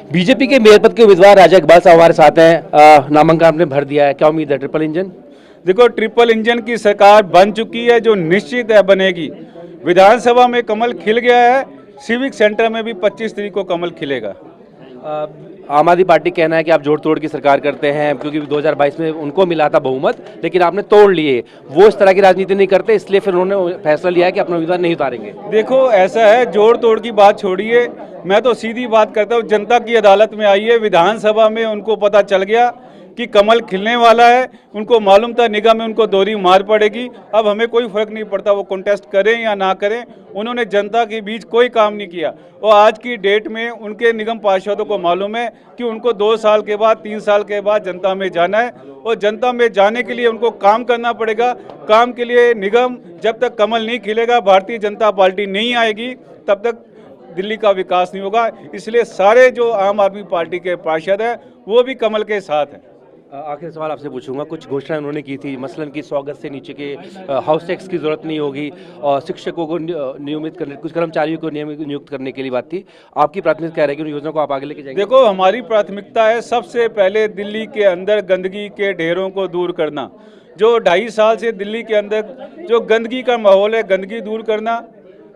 BJP के mayor पद के उम्मीदवार राजा इकबाल साहब हमारे साथ हैं। नामांकन आपने भर दिया है, क्या उम्मीद है? Triple engine? देखो, ट्रिपल इंजन की सरकार बन चुकी है, जो निश्चित है बनेगी। विधानसभा में कमल खिल गया है, सिविक सेंटर में भी 25 तारीख को कमल खिलेगा। आम आदमी पार्टी कहना है कि आप जोड़ तोड़ की सरकार करते हैं, क्योंकि 2022 में उनको मिला था बहुमत, लेकिन आपने तोड़ लिए। वो इस तरह की राजनीति नहीं करते, इसलिए फिर उन्होंने फैसला लिया है कि अपना उम्मीदवार नहीं उतारेंगे। देखो, ऐसा है, जोड़ तोड़ की बात छोड़िए, मैं तो सीधी बात करता हूँ। जनता की अदालत में आई है, विधानसभा में उनको पता चल गया कि कमल खिलने वाला है। उनको मालूम था निगम में उनको दोहरी मार पड़ेगी। अब हमें कोई फर्क नहीं पड़ता वो कंटेस्ट करें या ना करें, उन्होंने जनता के बीच कोई काम नहीं किया। और आज की डेट में उनके निगम पार्षदों को मालूम है कि उनको 2 साल के बाद 3 साल के बाद जनता में जाना है, और जनता में जाने के लिए उनको काम करना पड़ेगा। काम के लिए निगम, जब तक कमल नहीं खिलेगा, भारतीय जनता पार्टी नहीं आएगी, तब तक दिल्ली का विकास नहीं होगा। इसलिए सारे जो आम आदमी पार्टी के पार्षद हैं वो भी कमल के साथ हैं। आखिरी सवाल आपसे पूछूंगा, कुछ घोषणाएं उन्होंने की थी, मसलन कि 100 अगस्त से नीचे के हाउस टैक्स की जरूरत नहीं होगी, और शिक्षकों को नियमित करने, कुछ कर्मचारियों को नियमित नियुक्त करने के लिए बात थी। आपकी प्राथमिकता क्या रहेगी? उन योजना को आप आगे लेके जाएंगे? देखो, हमारी प्राथमिकता है सबसे पहले दिल्ली के अंदर गंदगी के ढेरों को दूर करना। जो 2.5 साल से दिल्ली के अंदर जो गंदगी का माहौल है, गंदगी दूर करना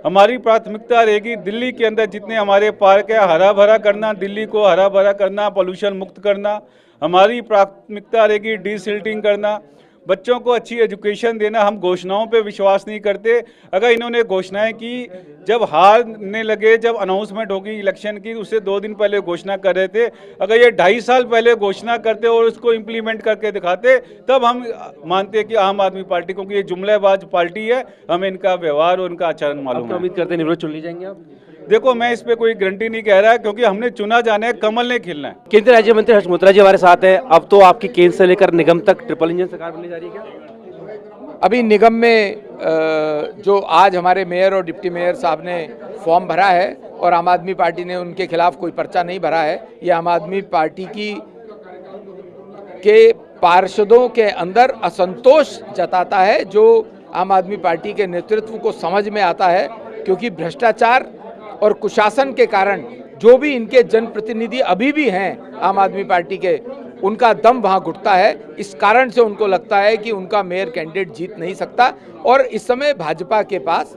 हमारी प्राथमिकता रहेगी। दिल्ली के अंदर जितने हमारे पार्क है, हरा भरा करना, दिल्ली को हरा भरा करना, पोल्यूशन मुक्त करना। हमारी प्राथमिकता रहेगी डिसिल्टिंग करना, बच्चों को अच्छी एजुकेशन देना। हम घोषणाओं पे विश्वास नहीं करते। अगर इन्होंने घोषणाएं की, जब हारने लगे, जब अनाउंसमेंट होगी इलेक्शन की, उससे 2 दिन पहले घोषणा कर रहे थे। अगर ये 2.5 साल पहले घोषणा करते और उसको इम्प्लीमेंट करके दिखाते, तब हम मानते कि आम आदमी पार्टी, क्योंकि ये जुमलेबाज पार्टी है, हमें इनका व्यवहार और इनका आचरण मालूम है। उम्मीद करते हैं निवृत्त चुन ली जाएंगे आप? देखो, मैं इस पे कोई गारंटी नहीं कह रहा, क्योंकि हमने चुना जाना है, कमल ने खिलना है। केंद्रीय राज्य मंत्री हर्ष मोतरा जी हमारे साथ हैं। अब तो आपकी केंद्र से लेकर निगम तक ट्रिपल इंजन सरकार बनने जा रही है क्या? अभी निगम में जो आज हमारे मेयर और डिप्टी मेयर साहब ने फॉर्म भरा है, और आम आदमी पार्टी ने उनके खिलाफ कोई पर्चा नहीं भरा है, ये आम आदमी पार्टी के पार्षदों के अंदर असंतोष जताता है, जो आम आदमी पार्टी के नेतृत्व को समझ में आता है। क्योंकि भ्रष्टाचार और कुशासन के कारण जो भी इनके जनप्रतिनिधि अभी भी हैं आम आदमी पार्टी के, उनका दम वहाँ घुटता है। इस कारण से उनको लगता है कि उनका मेयर कैंडिडेट जीत नहीं सकता। और इस समय भाजपा के पास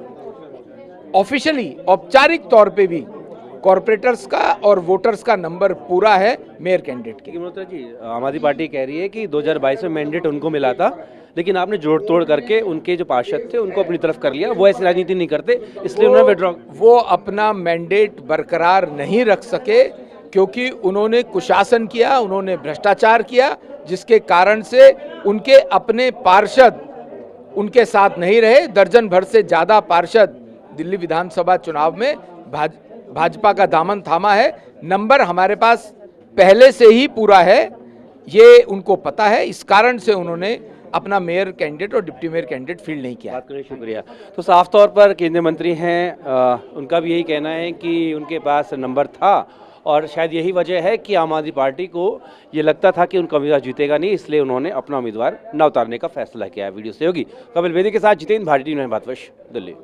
ऑफिशियली, औपचारिक तौर पे भी कॉरपोरेटर्स का और वोटर्स का नंबर पूरा है मेयर कैंडिडेट के। मोतरा जी, आम आदमी पार्टी कह रही है कि 2022 में मैंडेट उनको मिला था, लेकिन आपने जोड़ तोड़ करके उनके जो पार्षद थे उनको अपनी तरफ कर लिया। वो ऐसी राजनीति नहीं करते, इसलिए उन्होंने विड्रॉ। वो अपना मैंडेट बरकरार नहीं रख सके, क्योंकि उन्होंने कुशासन किया, उन्होंने भ्रष्टाचार किया, जिसके कारण से उनके अपने पार्षद उनके साथ नहीं रहे। दर्जन भर से ज़्यादा पार्षद दिल्ली विधानसभा चुनाव में भाजपा का दामन थामा है। नंबर हमारे पास पहले से ही पूरा है, ये उनको पता है। इस कारण से उन्होंने अपना मेयर कैंडिडेट और डिप्टी मेयर कैंडिडेट फील्ड नहीं किया। बात करने शुक्रिया। तो साफ तौर पर केंद्रीय मंत्री हैं, उनका भी यही कहना है कि उनके पास नंबर था, और शायद यही वजह है कि आम आदमी पार्टी को ये लगता था कि उनका उम्मीदवार जीतेगा नहीं, इसलिए उन्होंने अपना उम्मीदवार न उतारने का फैसला किया है। वीडियो सहयोगी कपिल बेदी के साथ जितेंद्र, भारतीय न्यूज़, दिल्ली।